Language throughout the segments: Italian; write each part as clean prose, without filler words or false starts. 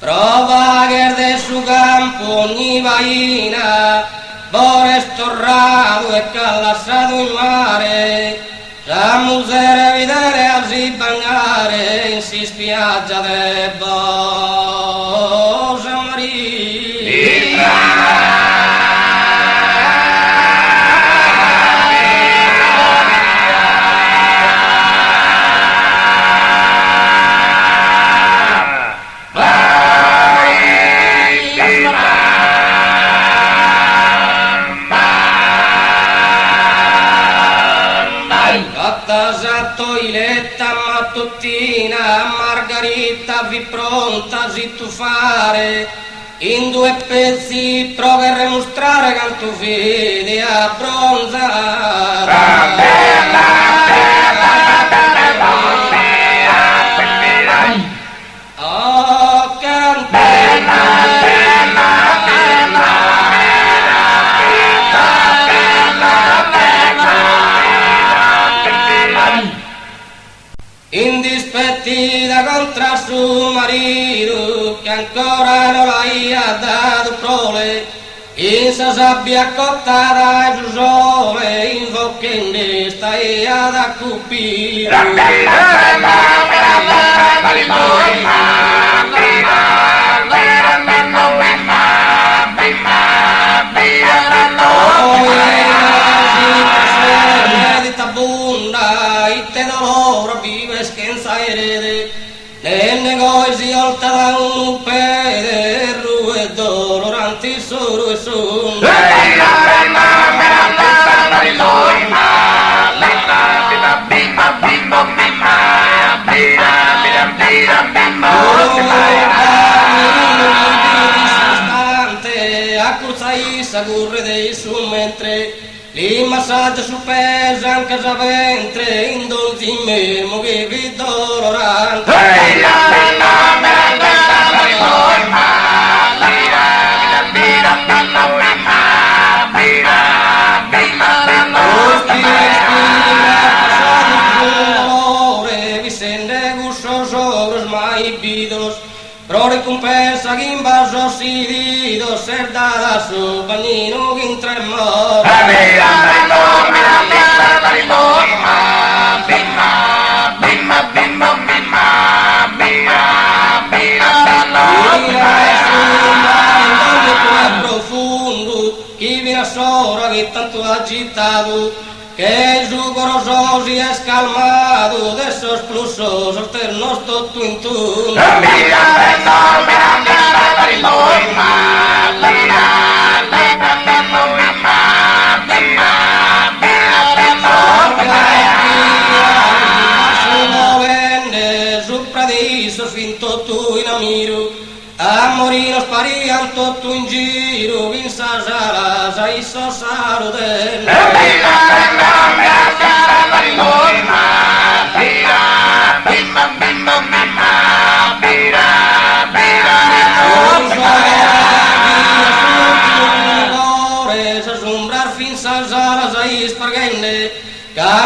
Prova che de su campo ogni vaina, bore storrato e callassato in mare, la musere vedere a si bagnare in si spiaggia de Bosa Maria. Toiletta mattutina, Margherita vi pronta si tuffare, in due pezzi prova a mostrare che tu vedi a bronzare. Oh, indispettita contra suo marito che ancora non l'ha dato prole, in sa sabbia accottata e giù sole, in vocchende stai ad accupire. Nel negozio oltre da un pederru e doloranti solo e sono accusai sa curre dei su mentre li massaggio su pesa anche sa ventre in dolci memo che vi dolorante pro ricompensa che in basso si dido ser data su bagnino che in tremor profondo chi vi sopra che tanto agitato che il sugo si è scalmato adesso esploso per il nostro tuintun finto tu in amiro a morire sparian tutto in giro in sa sala sai so saro del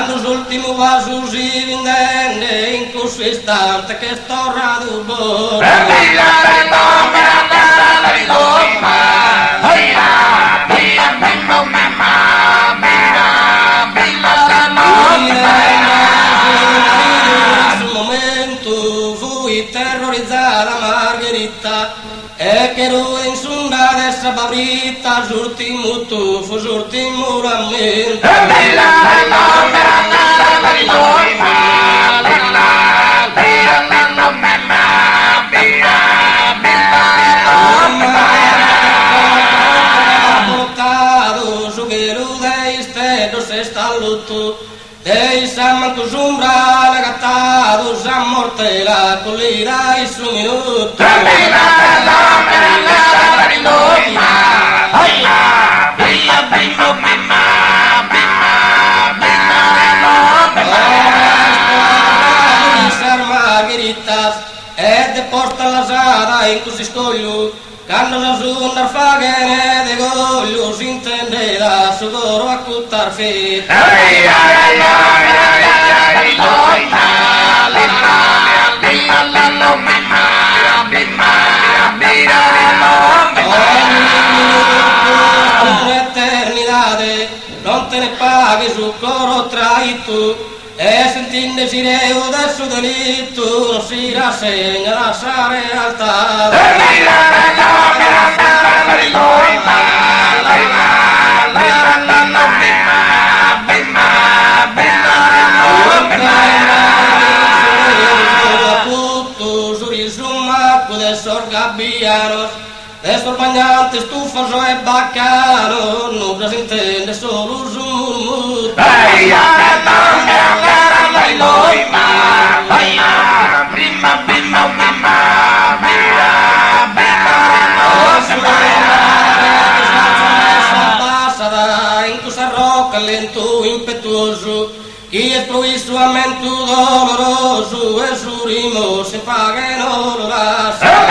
quando l'ultimo vaso si vindenne in questo istante che sto radubando sul momento fui terrorizzata Margherita e che ero in sonda dessa babrita l'ultimo tuffo l'ultimo rammento dei samanto sombra lagattato s'ammortela con l'ira il suo minuto Margheritas e de porta lasada in così scoglio quando la sundar fagene de goglio si intende da sudoro a cuttar fit tu e sentinde sireu del suo delitto non si rassegna lasciare alta de sorgabianos, de estos bañantes, tufosos e bacanos, no se entiende solo su murmur. Lento, impetuoso, que es provisamente doloroso, e su rimo se paga e non lo lascia.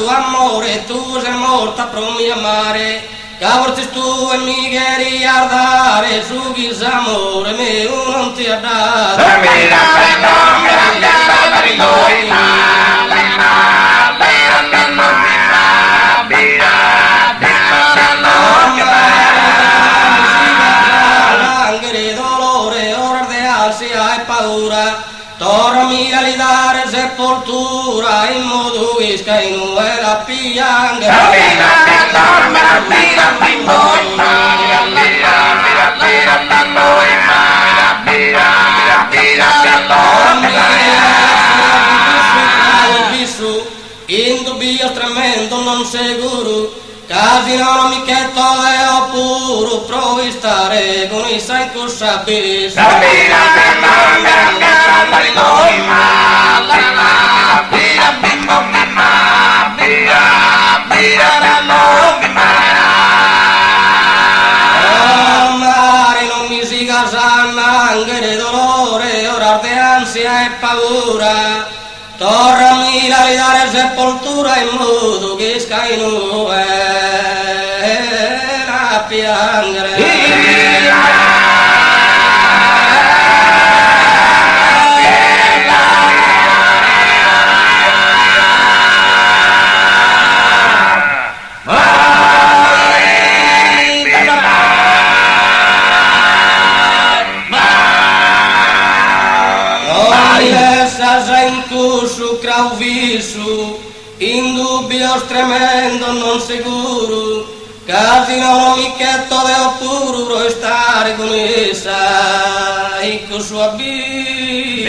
Amore, tu sei morta pro mi amare, che avresti tu e mi guerriardare, su chi s'amore mio non ti ha dato. Sangre, dolore, ora de ansia e paura, tornami a dare sepoltura, in modo che scaino e la pianga. Indubbio tremendo, non seguro, casi non amichetto e puro, provi stare con i sai cosabili. Mare non mi si casanna, anche dolore, ora di ansia e paura. Tornami a ridare sepoltura in modo che scaino a piangere. Su crauvisu, indubbios tremendo, non seguro, casi non amichetto de puro stare con essa, e con sua vita.